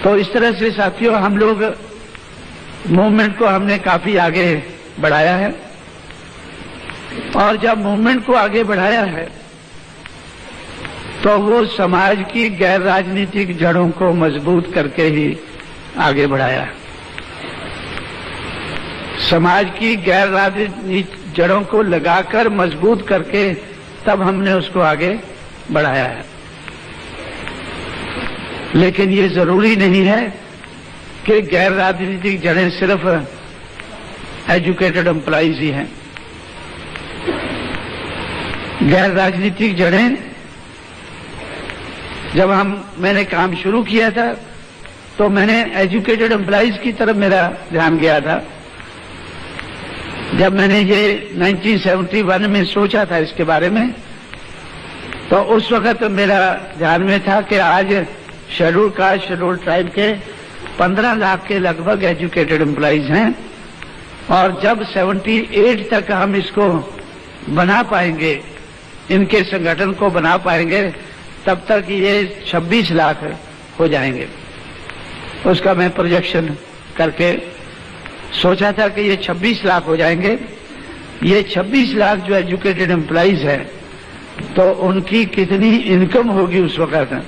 तो इस तरह से साथियों हम लोग मूवमेंट को हमने काफी आगे बढ़ाया है, और जब मूवमेंट को आगे बढ़ाया है तो वो समाज की गैर राजनीतिक जड़ों को मजबूत करके ही आगे बढ़ाया है। समाज की गैर राजनीतिक जड़ों को लगाकर मजबूत करके तब हमने उसको आगे बढ़ाया है। लेकिन ये जरूरी नहीं है कि गैर राजनीतिक जड़ें सिर्फ एजुकेटेड एम्प्लॉइज ही हैं। गैर राजनीतिक जड़ें, जब मैंने काम शुरू किया था तो मैंने एजुकेटेड एम्प्लॉइज की तरफ मेरा ध्यान गया था। जब मैंने ये 1971 में सोचा था इसके बारे में, तो उस वक्त मेरा ध्यान में था कि आज शेड्यूल कास्ट शेड्यूल ट्राइब के 15 लाख के लगभग एजुकेटेड एम्प्लॉइज हैं, और जब 78 तक हम इसको बना पाएंगे, इनके संगठन को बना पाएंगे, तब तक ये 26 लाख हो जाएंगे। उसका मैं प्रोजेक्शन करके सोचा था कि ये 26 लाख हो जाएंगे। ये 26 लाख जो एजुकेटेड एम्प्लॉइज हैं, तो उनकी कितनी इनकम होगी उस वक्त,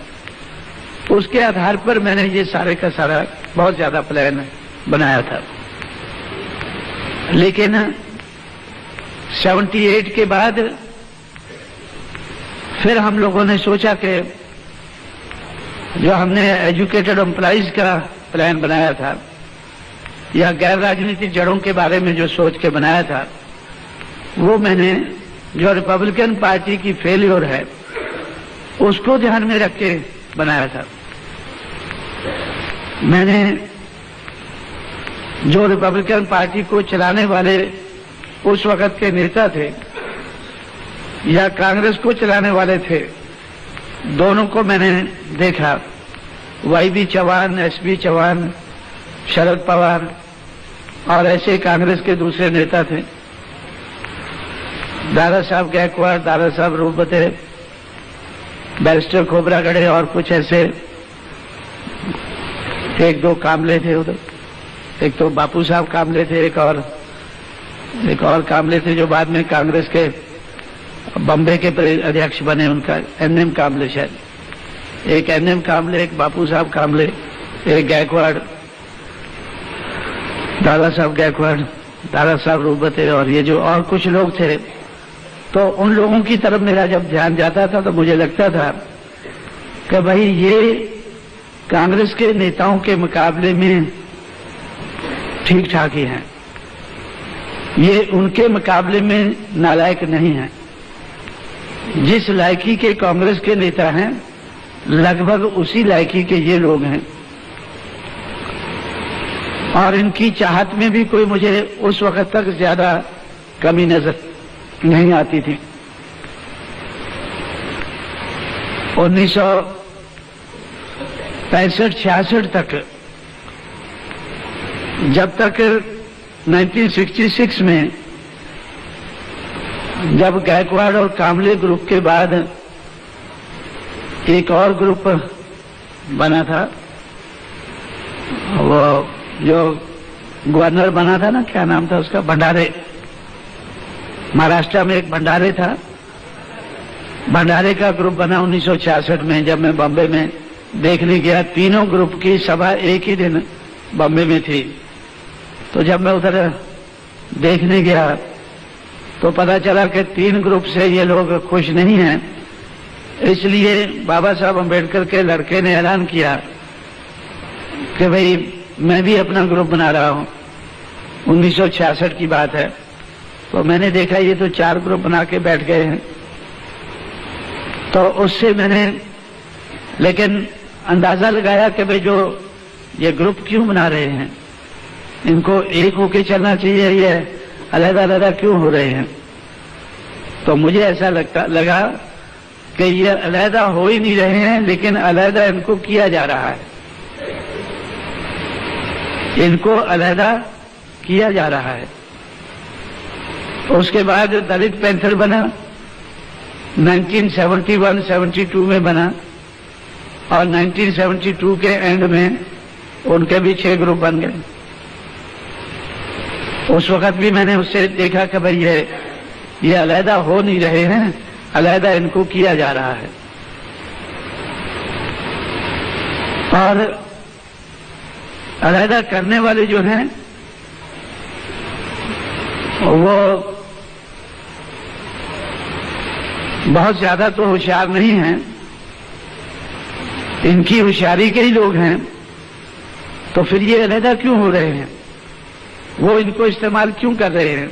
उसके आधार पर मैंने ये सारे का सारा बहुत ज्यादा प्लान बनाया था। लेकिन 78 के बाद फिर हम लोगों ने सोचा कि जो हमने एजुकेटेड एम्प्लॉइज का प्लान बनाया था, या गैर राजनीतिक जड़ों के बारे में जो सोच के बनाया था, वो मैंने जो रिपब्लिकन पार्टी की फेल्योर है उसको ध्यान में रख के बनाया था। मैंने जो रिपब्लिकन पार्टी को चलाने वाले उस वक्त के नेता थे या कांग्रेस को चलाने वाले थे, दोनों को मैंने देखा। वाई.बी. चौहान, एस.बी. चौहान, शरद पवार और ऐसे कांग्रेस के दूसरे नेता थे, दादा साहब गायकवाड़, दादा साहब रूपते, बैरिस्टर खोबरागढ़े और कुछ ऐसे एक दो कामले थे उधर। एक तो बापू साहब कामले थे, एक और कामले थे जो बाद में कांग्रेस के बम्बे के अध्यक्ष बने, उनका एन.एम. कामले शायद। एक एन.एम. कामले, एक बापू साहब कामले, एक गायकवाड़, दादा साहब गायकवाड़, दादा साहब रूपते और ये जो और कुछ लोग थे। तो उन लोगों की तरफ मेरा जब ध्यान जाता था तो मुझे लगता था कि भाई ये कांग्रेस के नेताओं के मुकाबले में ठीक ठाक ही हैं, ये उनके मुकाबले में नालायक नहीं हैं। जिस लायकी के कांग्रेस के नेता हैं, लगभग उसी लायकी के ये लोग हैं, और इनकी चाहत में भी कोई मुझे उस वक्त तक ज्यादा कमी नजर नहीं आती थी। 1965-66 तक, जब तक 1966 में जब गायकवाड़ और कामले ग्रुप के बाद एक और ग्रुप बना था, वो जो गवर्नर बना था ना, क्या नाम था उसका, भंडारे, महाराष्ट्र में एक भंडारे था, भंडारे का ग्रुप बना 1966 में। जब मैं बॉम्बे में देखने गया, तीनों ग्रुप की सभा एक ही दिन बॉम्बे में थी। तो जब मैं उधर देखने गया तो पता चला कि 3 ग्रुप से ये लोग खुश नहीं हैं। इसलिए बाबा साहब अम्बेडकर के लड़के ने ऐलान किया कि भाई मैं भी अपना ग्रुप बना रहा हूं। 1966 की बात है। तो मैंने देखा ये तो 4 ग्रुप बना के बैठ गए हैं। तो उससे मैंने लेकिन अंदाजा लगाया कि भाई जो ये ग्रुप क्यों बना रहे हैं, इनको एक होके चलना चाहिए, ये अलग-अलग क्यों हो रहे हैं। तो मुझे ऐसा लगा कि ये अलग हो ही नहीं रहे हैं, लेकिन अलग इनको किया जा रहा है, इनको अलग किया जा रहा है। उसके बाद दलित पैंथर बना, 1971-72 में बना, और 1972 के एंड में उनके भी 6 ग्रुप बन गए। उस वक्त भी मैंने उससे देखा कि भाई ये अलहदा हो नहीं रहे हैं, अलहदा इनको किया जा रहा है। और अलहदा करने वाले जो हैं वो बहुत ज्यादा तो होशियार नहीं हैं, इनकी होशियारी के ही लोग हैं, तो फिर ये अलहदा क्यों हो रहे हैं, वो इनको इस्तेमाल क्यों कर रहे हैं।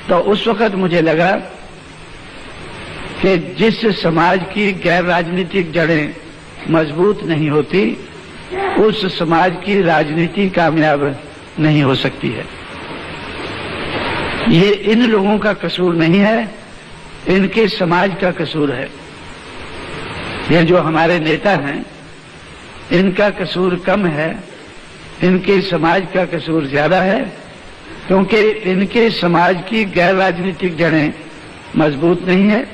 तो उस वक्त मुझे लगा कि जिस समाज की गैर राजनीतिक जड़ें मजबूत नहीं होती, उस समाज की राजनीति कामयाब नहीं हो सकती है। ये इन लोगों का कसूर नहीं है, इनके समाज का कसूर है। ये जो हमारे नेता हैं, इनका कसूर कम है, इनके समाज का कसूर ज्यादा है, क्योंकि इनके समाज की गैर राजनीतिक जड़ें मजबूत नहीं है।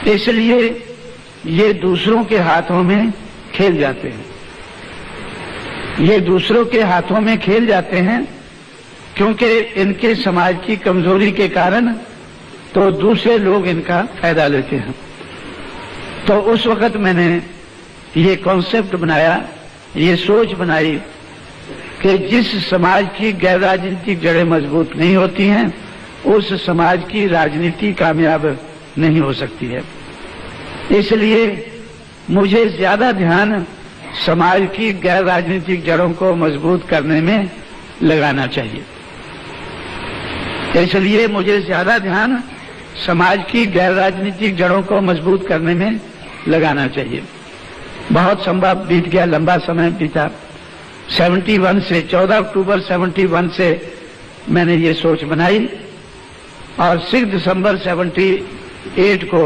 इसलिए ये दूसरों के हाथों में खेल जाते हैं, ये दूसरों के हाथों में खेल जाते हैं, क्योंकि इनके समाज की कमजोरी के कारण तो दूसरे लोग इनका फायदा लेते हैं। तो उस वक्त मैंने ये कॉन्सेप्ट बनाया, ये सोच बनाई कि जिस समाज की गैर राजनीतिक जड़ें मजबूत नहीं होती हैं, उस समाज की राजनीति कामयाब नहीं हो सकती है। इसलिए मुझे ज्यादा ध्यान समाज की गैर राजनीतिक जड़ों को मजबूत करने में लगाना चाहिए। इसलिए मुझे ज्यादा ध्यान समाज की गैर राजनीतिक जड़ों को मजबूत करने में लगाना चाहिए। बहुत समय बीत गया, लंबा समय बीता। 71 से 14 अक्टूबर 71 से मैंने ये सोच बनाई और 6 दिसंबर 78 को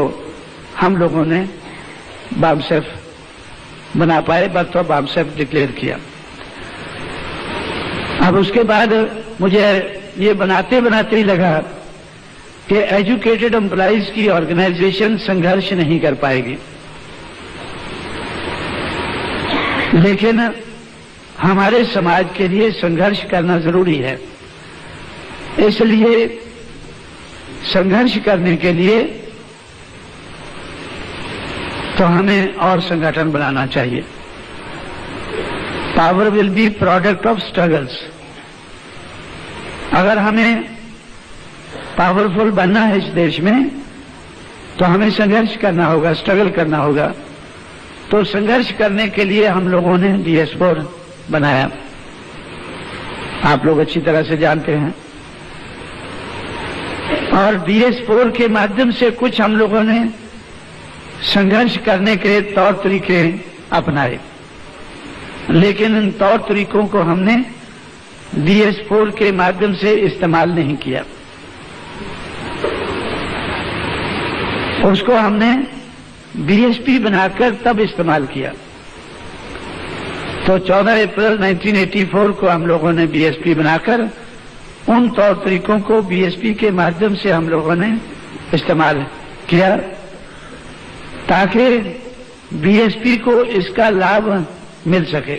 हम लोगों ने बामसेफ बना पाए, बर्थ ऑफ बामसेफ डिक्लेयर किया। अब उसके बाद मुझे ये बनाते बनाते ही लगा कि एजुकेटेड एम्प्लॉइज की ऑर्गेनाइजेशन संघर्ष नहीं कर पाएगी, लेकिन हमारे समाज के लिए संघर्ष करना जरूरी है। इसलिए संघर्ष करने के लिए तो हमें और संगठन बनाना चाहिए। Power will be product of struggles. अगर हमें पावरफुल बनना है इस देश में, तो हमें संघर्ष करना होगा, स्ट्रगल करना होगा। तो संघर्ष करने के लिए हम लोगों ने DS4 बनाया, आप लोग अच्छी तरह से जानते हैं। और DS4 के माध्यम से कुछ हम लोगों ने संघर्ष करने के तौर तरीके अपनाए, लेकिन इन तौर तरीकों को हमने DS4 के माध्यम से इस्तेमाल नहीं किया। उसको हमने BSP बनाकर तब इस्तेमाल किया। तो 14 अप्रैल 1984 को हम लोगों ने BSP बनाकर उन तौर तरीकों को BSP के माध्यम से हम लोगों ने इस्तेमाल किया, ताकि BSP को इसका लाभ मिल सके।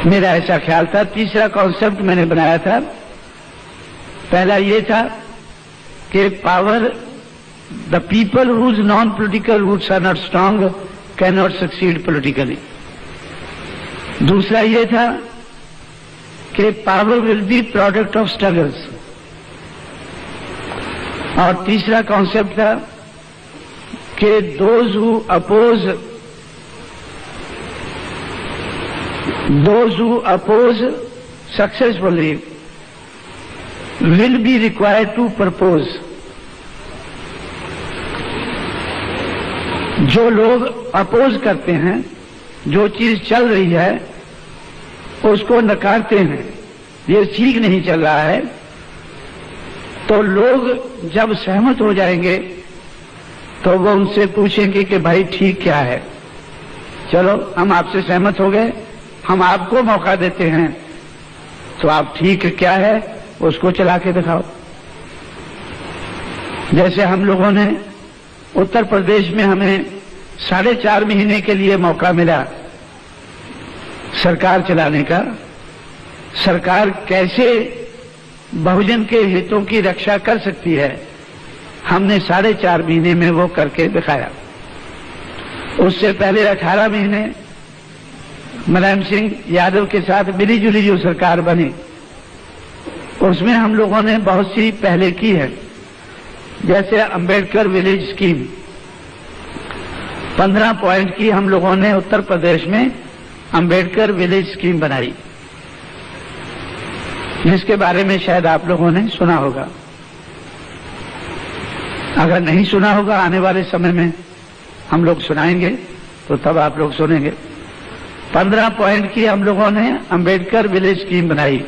मेरा ऐसा ख्याल था। तीसरा कॉन्सेप्ट मैंने बनाया था, पहला ये था कि power the people whose non political roots are not strong can not succeed politically. दूसरा ये था कि power will be product of struggles. और तीसरा कॉन्सेप्ट था कि those who oppose successfully will be required to propose। जो लोग अपोज करते हैं, जो चीज चल रही है उसको नकारते हैं, ये ठीक नहीं चल रहा है, तो लोग जब सहमत हो जाएंगे तो वो उनसे पूछेंगे कि भाई ठीक क्या है, चलो हम आपसे सहमत हो गए, हम आपको मौका देते हैं, तो आप ठीक क्या है उसको चला के दिखाओ। जैसे हम लोगों ने उत्तर प्रदेश में हमें 4.5 महीने के लिए मौका मिला सरकार चलाने का। सरकार कैसे बहुजन के हितों की रक्षा कर सकती है, हमने 4.5 महीने में वो करके दिखाया। उससे पहले 18 महीने मुलायम सिंह यादव के साथ मिली जुली जो सरकार बनी, उसमें हम लोगों ने बहुत सी पहले की है। जैसे अंबेडकर विलेज स्कीम 15 पॉइंट की हम लोगों ने उत्तर प्रदेश में अंबेडकर विलेज स्कीम बनाई, जिसके बारे में शायद आप लोगों ने सुना होगा। अगर नहीं सुना होगा, आने वाले समय में हम लोग सुनाएंगे, तो तब आप लोग सुनेंगे। 15 पॉइंट की हम लोगों ने अंबेडकर विलेज स्कीम बनाई।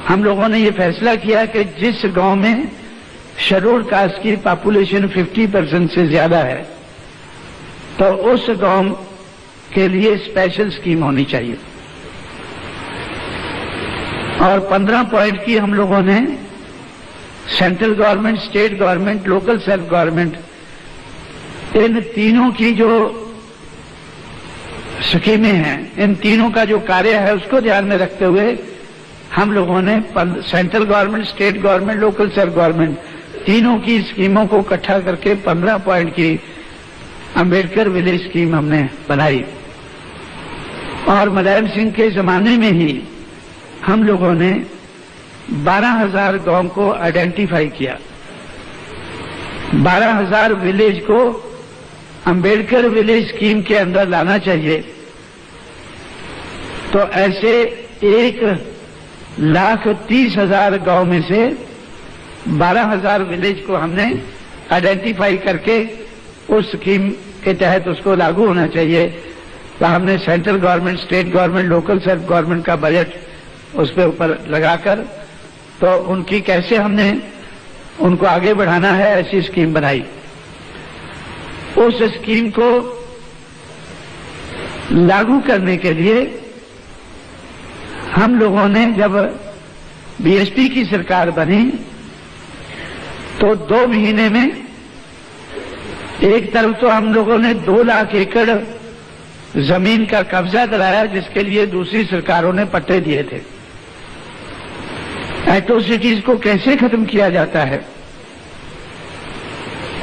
हम लोगों ने ये फैसला किया कि जिस गांव में शेड्यूल्ड कास्ट की पॉपुलेशन 50% से ज्यादा है, तो उस गांव के लिए स्पेशल स्कीम होनी चाहिए। और 15 पॉइंट की हम लोगों ने central government, state government, local self government, इन तीनों की जो स्कीमें हैं, इन तीनों का जो कार्य है, उसको ध्यान में रखते हुए हम लोगों ने central government, state government, local self government, तीनों की स्कीमों को इकट्ठा करके 15 पॉइंट की अंबेडकर विलेज स्कीम हमने बनाई। और मुलायम सिंह के जमाने में ही हम लोगों ने 12,000 गांव को आइडेंटिफाई किया। 12,000 विलेज को अंबेडकर विलेज स्कीम के अंदर लाना चाहिए। तो ऐसे 1,30,000 गांव में से 12,000 विलेज को हमने आइडेंटिफाई करके उस स्कीम के तहत उसको लागू होना चाहिए। तो हमने central government, state government, local self government का बजट उस पे ऊपर लगाकर, तो उनकी कैसे हमने उनको आगे बढ़ाना है, ऐसी स्कीम बनाई। उस स्कीम को लागू करने के लिए हम लोगों ने, जब बीएसपी की सरकार बनी, तो 2 महीने में एक तरफ तो हम लोगों ने 2 लाख एकड़ जमीन का कब्जा दिलाया, जिसके लिए दूसरी सरकारों ने पट्टे दिए थे। एट्रोसिटीज को कैसे खत्म किया जाता है,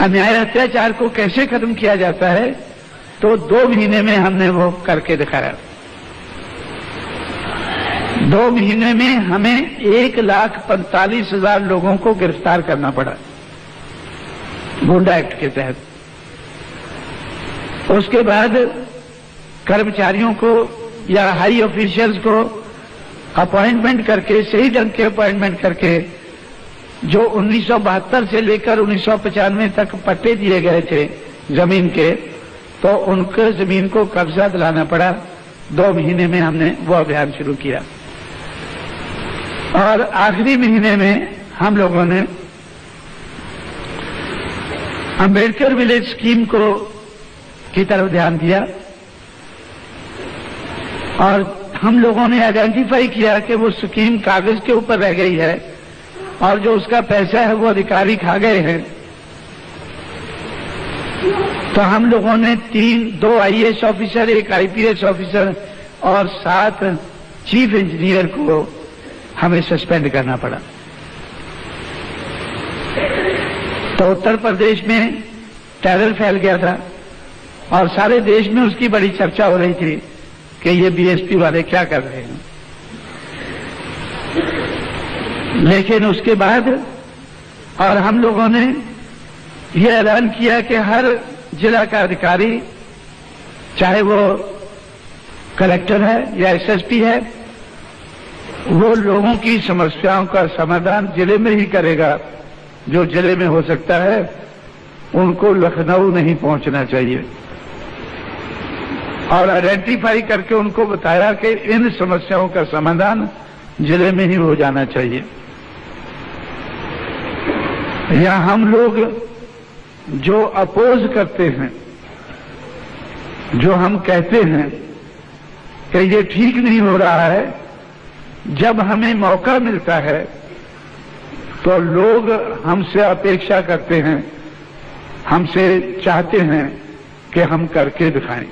अन्याय अत्याचार को कैसे खत्म किया जाता है, तो 2 महीने में हमने वो करके दिखाया। 2 महीने में हमें 1,45,000 लोगों को गिरफ्तार करना पड़ा गुंडा एक्ट के तहत। उसके बाद कर्मचारियों को या हाई ऑफिशियल्स को अपॉइंटमेंट करके, सही ढंग के अपॉइंटमेंट करके, जो 1972 से लेकर 1995 तक पट्टे दिए गए थे जमीन के, तो उनके जमीन को कब्जा दिलाना पड़ा। 2 महीने में हमने वो अभियान शुरू किया। और आखिरी महीने में हम लोगों ने अंबेडकर विलेज स्कीम को की तरफ ध्यान दिया, और हम लोगों ने आइडेंटिफाई किया कि वो स्कीम कागज के ऊपर रह गई है, और जो उसका पैसा है वो अधिकारी खा गए हैं। तो हम लोगों ने 2 आईएएस ऑफिसर, 1 आईपीएस ऑफिसर और 7 चीफ इंजीनियर को हमें सस्पेंड करना पड़ा। तो उत्तर प्रदेश में टेरर फैल गया था, और सारे देश में उसकी बड़ी चर्चा हो रही थी कि ये बीएसपी वाले क्या कर रहे हैं। लेकिन उसके बाद और हम लोगों ने ये ऐलान किया कि हर जिला का अधिकारी, चाहे वो कलेक्टर है या एसएसपी है, वो लोगों की समस्याओं का समाधान जिले में ही करेगा। जो जिले में हो सकता है, उनको लखनऊ नहीं पहुंचना चाहिए। और आइडेंटिफाई करके उनको बताया कि इन समस्याओं का समाधान जिले में ही हो जाना चाहिए। या हम लोग जो अपोज करते हैं, जो हम कहते हैं कि ये ठीक नहीं हो रहा है, जब हमें मौका मिलता है तो लोग हमसे अपेक्षा करते हैं, हमसे चाहते हैं कि हम करके दिखाएं।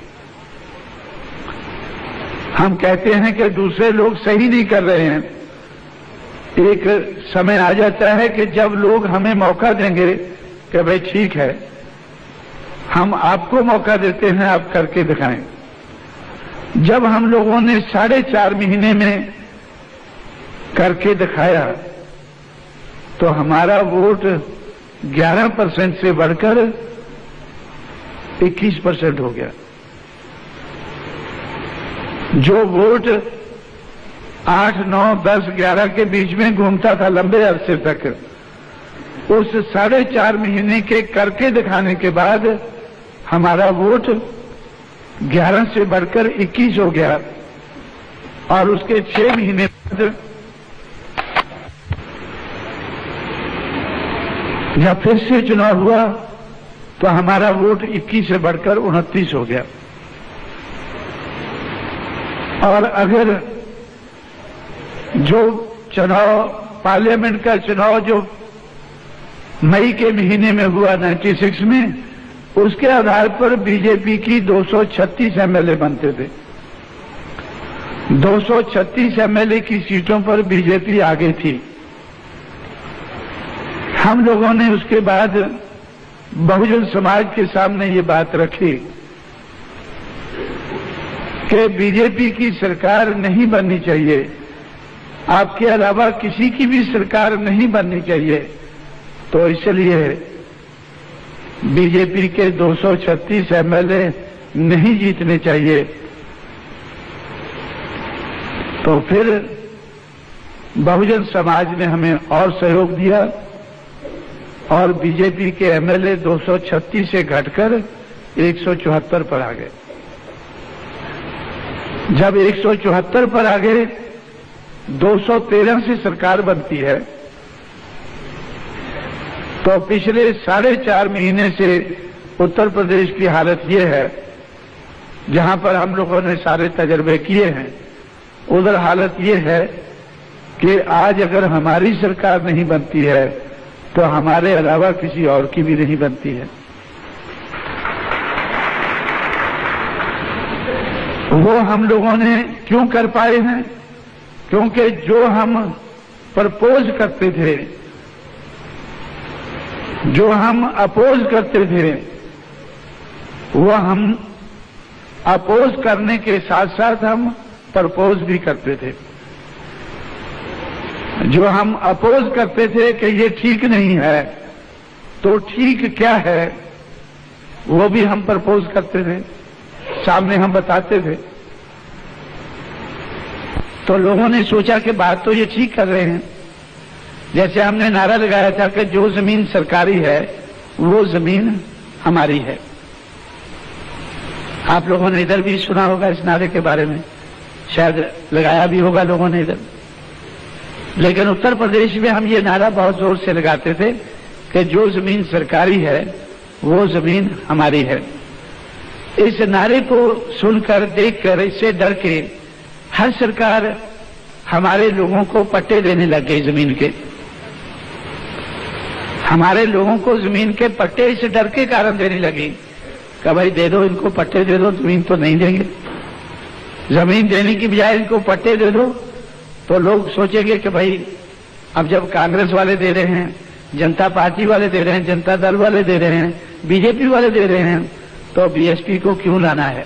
हम कहते हैं कि दूसरे लोग सही नहीं कर रहे हैं। एक समय आ जाता है कि जब लोग हमें मौका देंगे कि भाई ठीक है, हम आपको मौका देते हैं, आप करके दिखाएं। जब हम लोगों ने 4.5 महीने में करके दिखाया तो हमारा वोट 11% से बढ़कर 21% हो गया। जो वोट 8, 9, 10, 11 के बीच में घूमता था लंबे अरसे तक, उस 4.5 महीने के करके दिखाने के बाद हमारा वोट 11 से बढ़कर 21 हो गया। और उसके 6 महीने बाद जब फिर से चुनाव हुआ तो हमारा वोट 21 से बढ़कर 29 हो गया। और अगर जो चुनाव, पार्लियामेंट का चुनाव जो मई के महीने में हुआ 96 में, उसके आधार पर बीजेपी की 236 एमएलए बनते थे। 236 एमएलए की सीटों पर बीजेपी आगे थी। हम लोगों ने उसके बाद बहुजन समाज के सामने ये बात रखी कि बीजेपी की सरकार नहीं बननी चाहिए, आपके अलावा किसी की भी सरकार नहीं बननी चाहिए। तो इसलिए बीजेपी के 236 एमएलए नहीं जीतने चाहिए। तो फिर बहुजन समाज ने हमें और सहयोग दिया और बीजेपी के एमएलए 236 से घटकर 174 पर आ गए। जब 174 पर आ गए, 213 से सरकार बनती है। तो पिछले 4.5 महीने से उत्तर प्रदेश की हालत ये है, जहां पर हम लोगों ने सारे तजर्बे किए हैं, उधर हालत ये है कि आज अगर हमारी सरकार नहीं बनती है तो हमारे अलावा किसी और की भी नहीं बनती है। वो हम लोगों ने क्यों कर पाए हैं? क्योंकि जो हम प्रपोज करते थे, जो हम अपोज करते थे, वो हम अपोज करने के साथ साथ हम प्रपोज भी करते थे। जो हम अपोज करते थे कि ये ठीक नहीं है, तो ठीक क्या है वो भी हम प्रपोज करते थे, सामने हम बताते थे। तो लोगों ने सोचा कि बात तो ये ठीक कर रहे हैं। जैसे हमने नारा लगाया था कि जो जमीन सरकारी है वो जमीन हमारी है। आप लोगों ने इधर भी सुना होगा इस नारे के बारे में, शायद लगाया भी होगा लोगों ने इधर। लेकिन उत्तर प्रदेश में हम ये नारा बहुत जोर से लगाते थे कि जो जमीन सरकारी है वो जमीन हमारी है। इस नारे को सुनकर, देखकर, इससे डर के हर सरकार हमारे लोगों को पट्टे देने लग गई जमीन के। हमारे लोगों को जमीन के पट्टे इस डर के कारण देने लगी कि भाई दे दो, इनको पट्टे दे दो, जमीन तो नहीं देंगे। जमीन देने की बजाय इनको पट्टे दे दो तो लोग सोचेंगे कि भाई अब जब कांग्रेस वाले दे रहे हैं, जनता पार्टी वाले दे रहे हैं, जनता दल वाले दे रहे हैं, बीजेपी वाले दे रहे हैं, तो बीएसपी को क्यों लाना है?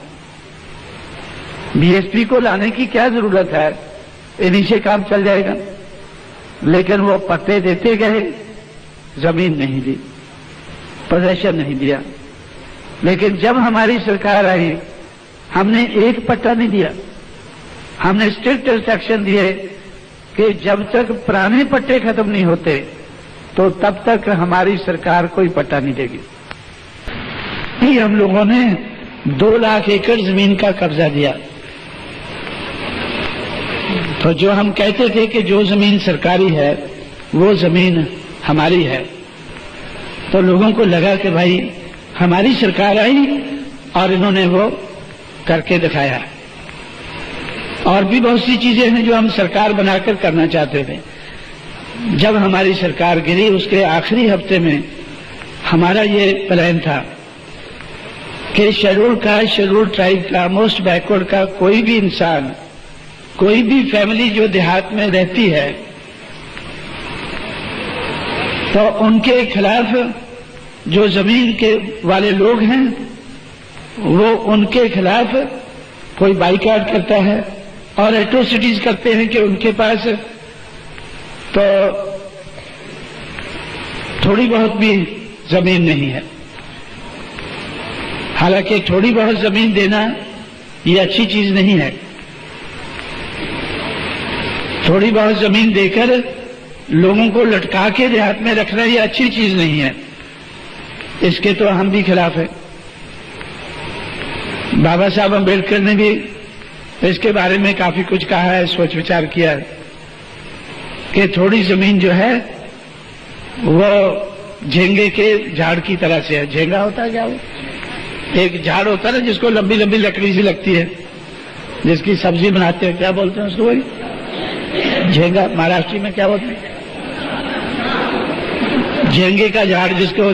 बीएसपी को लाने की क्या जरूरत है? इन्हीं से काम चल जाएगा। लेकिन वो पट्टे देते गए, जमीन नहीं दी, पोजीशन नहीं दिया। लेकिन जब हमारी सरकार आई, हमने एक पट्टा नहीं दिया। हमने स्ट्रिक्ट इंस्ट्रक्शन दिए कि जब तक पुराने पट्टे खत्म नहीं होते तो तब तक हमारी सरकार कोई पट्टा नहीं देगी। हम लोगों ने 2 लाख एकड़ जमीन का कब्जा दिया। तो जो हम कहते थे कि जो जमीन सरकारी है वो जमीन हमारी है, तो लोगों को लगा कि भाई हमारी सरकार आई और इन्होंने वो करके दिखाया। और भी बहुत सी चीजें हैं जो हम सरकार बनाकर करना चाहते थे। जब हमारी सरकार गिरी, उसके आखिरी हफ्ते में हमारा ये प्लान था कि शेड्यूल कास्ट, शेड्यूल ट्राइब का, मोस्ट बैकवर्ड का कोई भी इंसान, कोई भी फैमिली जो देहात में रहती है, तो उनके खिलाफ जो जमीन के वाले लोग हैं वो उनके खिलाफ कोई बाइकाट करता है और एट्रोसिटीज करते हैं कि उनके पास तो थोड़ी बहुत भी जमीन नहीं है। हालांकि थोड़ी बहुत जमीन देना ये अच्छी चीज नहीं है। थोड़ी बहुत जमीन देकर लोगों को लटका के देहात में रखना ये अच्छी चीज नहीं है। इसके तो हम भी खिलाफ है। बाबा साहब अम्बेडकर ने भी इसके बारे में काफी कुछ कहा है, सोच विचार किया है कि थोड़ी जमीन जो है वो झेंगे के झाड़ की तरह से है। झेंगा होता है क्या? वो एक झाड़ होता है ना जिसको लंबी लंबी लकड़ी सी लगती है, जिसकी सब्जी बनाते हैं, क्या बोलते हैं उसको? वही झेंगा। महाराष्ट्र में क्या बोलते हैं? झेंगे का झाड़, जिसको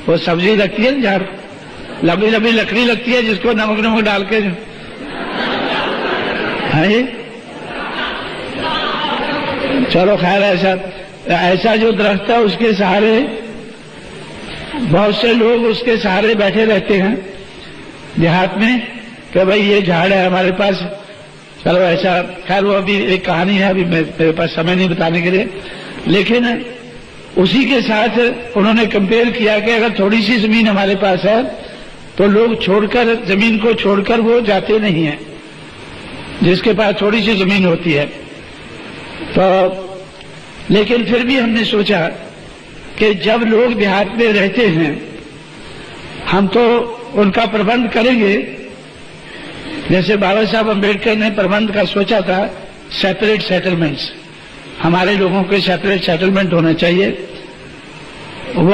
वो सब्जी लगती है, झाड़ लंबी लंबी लकड़ी लगती है जिसको नमक नमक डाल के है। चलो खैर, ऐसा जो दरख्त है उसके सहारे बहुत से लोग उसके सहारे बैठे रहते हैं देहात में कि भाई ये झाड़ है हमारे पास। चलो ऐसा, खैर वो अभी एक कहानी है, अभी मेरे पास समय नहीं बताने के लिए। लेकिन उसी के साथ उन्होंने कंपेयर किया कि अगर थोड़ी सी जमीन हमारे पास है तो लोग छोड़कर, जमीन को छोड़कर वो जाते नहीं हैं जिसके पास थोड़ी सी जमीन होती है। तो लेकिन फिर भी हमने सोचा कि जब लोग देहात में रहते हैं हम तो उनका प्रबंध करेंगे, जैसे बाबा साहब अम्बेडकर ने प्रबंध का सोचा था, सेपरेट सेटलमेंट्स, हमारे लोगों के सेपरेट सेटलमेंट होना चाहिए। वो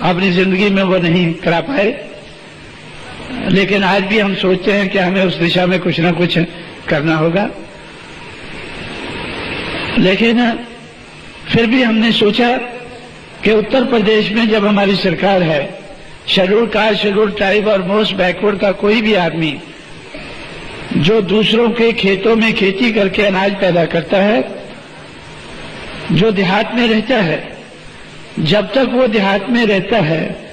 अपनी जिंदगी में वो नहीं करा पाए, लेकिन आज भी हम सोचते हैं कि हमें उस दिशा में कुछ ना कुछ करना होगा। लेकिन फिर भी हमने सोचा कि उत्तर प्रदेश में जब हमारी सरकार है, शेड्यूल कास्ट, शेड्यूल ट्राइब और मोस्ट बैकवर्ड का कोई भी आदमी जो दूसरों के खेतों में खेती करके अनाज पैदा करता है, जो देहात में रहता है, जब तक वो देहात में रहता है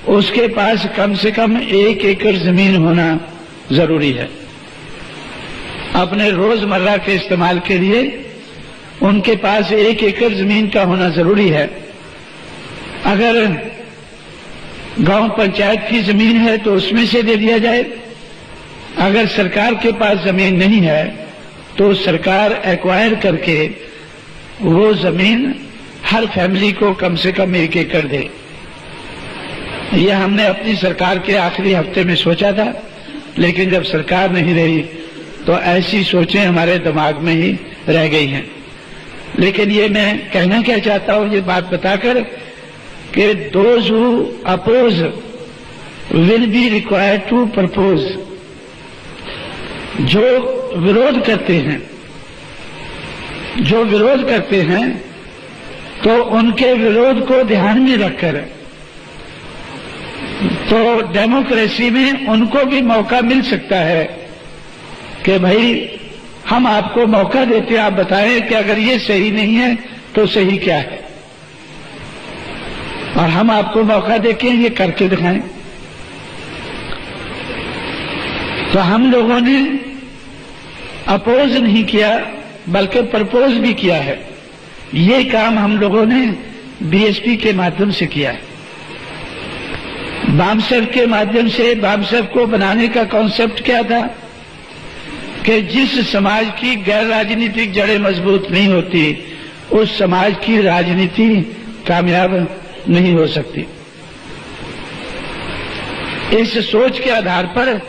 उसके पास कम से कम 1 एकड़ जमीन होना जरूरी है। अपने रोजमर्रा के इस्तेमाल के लिए उनके पास 1 एकड़ जमीन का होना जरूरी है। अगर गांव पंचायत की जमीन है तो उसमें से दे दिया जाए। अगर सरकार के पास जमीन नहीं है तो सरकार एक्वायर करके वो जमीन हर फैमिली को कम से कम 1 एकड़ दे। यह हमने अपनी सरकार के आखिरी हफ्ते में सोचा था, लेकिन जब सरकार नहीं रही तो ऐसी सोचें हमारे दिमाग में ही रह गई हैं। लेकिन ये मैं कहना क्या चाहता हूं, ये बात बताकर कि those who oppose will be required to propose. जो विरोध करते हैं तो उनके विरोध को ध्यान में रखकर तो डेमोक्रेसी में उनको भी मौका मिल सकता है कि भाई हम आपको मौका देते हैं, आप बताएं कि अगर ये सही नहीं है तो सही क्या है, और हम आपको मौका देके ये करके दिखाएं। तो हम लोगों ने अपोज नहीं किया बल्कि प्रपोज भी किया है। ये काम हम लोगों ने बीएसपी के माध्यम से किया है, बामसेफ के माध्यम से। बामसेफ को बनाने का कॉन्सेप्ट क्या था कि जिस समाज की गैर राजनीतिक जड़ें मजबूत नहीं होती उस समाज की राजनीति कामयाब नहीं हो सकती। इस सोच के आधार पर,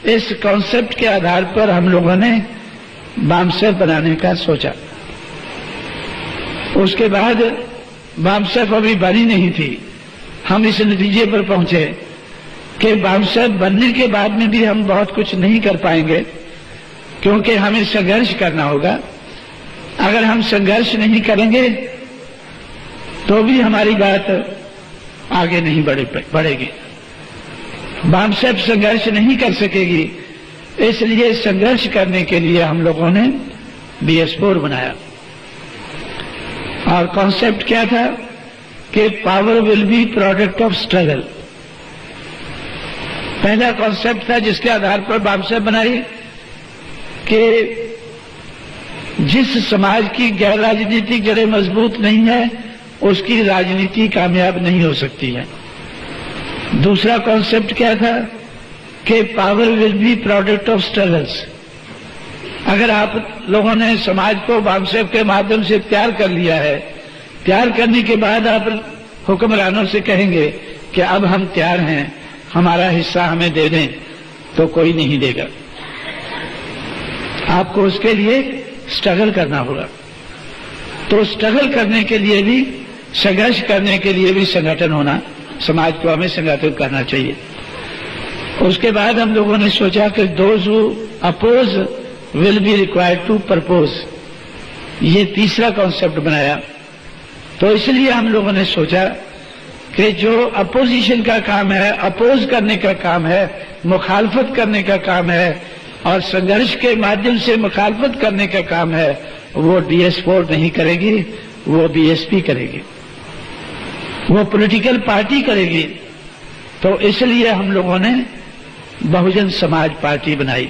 इस कॉन्सेप्ट के आधार पर हम लोगों ने बामसेफ बनाने का सोचा। उसके बाद बामसेफ अभी बनी नहीं थी। हम इस नतीजे पर पहुंचे कि बामसेफ बनने के बाद में भी हम बहुत कुछ नहीं कर पाएंगे, क्योंकि हमें संघर्ष करना होगा। अगर हम संघर्ष नहीं करेंगे तो भी हमारी बात आगे नहीं बढ़ेगी। वामसेप संघर्ष नहीं कर सकेगी, इसलिए संघर्ष करने के लिए हम लोगों ने BS4 बनाया। और कॉन्सेप्ट क्या था कि power will be product of struggle. पहला कॉन्सेप्ट था जिसके आधार पर वामसेप बनाई कि जिस समाज की गैर राजनीतिक जड़ें मजबूत नहीं है उसकी राजनीति कामयाब नहीं हो सकती है। दूसरा कॉन्सेप्ट क्या था कि power will be product of struggles. अगर आप लोगों ने समाज को वामसेप के माध्यम से तैयार कर लिया है, तैयार करने के बाद आप हुक्मरानों से कहेंगे कि अब हम तैयार हैं, हमारा हिस्सा हमें दे दें, तो कोई नहीं देगा। आपको उसके लिए स्ट्रगल करना होगा। तो स्ट्रगल करने के लिए भी, संघर्ष करने के लिए भी संगठन होना, समाज को हमें संगठित करना चाहिए। उसके बाद हम लोगों ने सोचा कि those who oppose will be required to propose, ये तीसरा कॉन्सेप्ट बनाया। तो इसलिए हम लोगों ने सोचा कि जो अपोजिशन का काम है, अपोज करने का काम है, मुखालफत करने का काम है और संघर्ष के माध्यम से मुखालफत करने का काम है, वो DS4 नहीं करेगी, वो BSP करेगी, वो पॉलिटिकल पार्टी करेगी। तो इसलिए हम लोगों ने बहुजन समाज पार्टी बनाई।